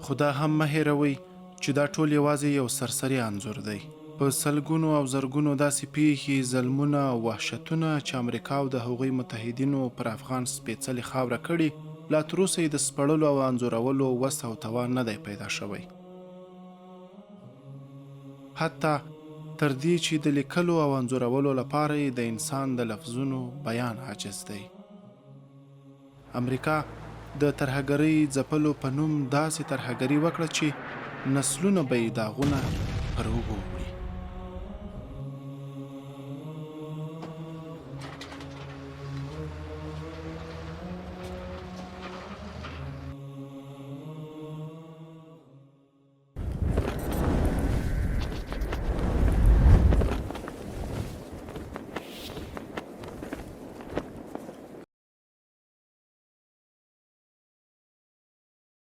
خو دا هم مه هیروئ چې دا ټول یوازې یو سرسري انځور دی. په سلګونو او زرګونو داسې پیښې، ظلمونه او وحشتونه چې امریکا او د هغوی متحدینو پر افغان سپېڅلې خاوره کړي، لا تروسه یې د سپړلو او انځورولو وس او توان نه دی پیدا شوی. حتی تر دې چې د لیکلو او انځورولو لپاره یې د انسان د لفظونو بیان عاجز دی. امریکا د ترهګرۍ ځپلو په نوم داسې ترهګري وکړه چې نسلونه به یې داغونه پر اوږو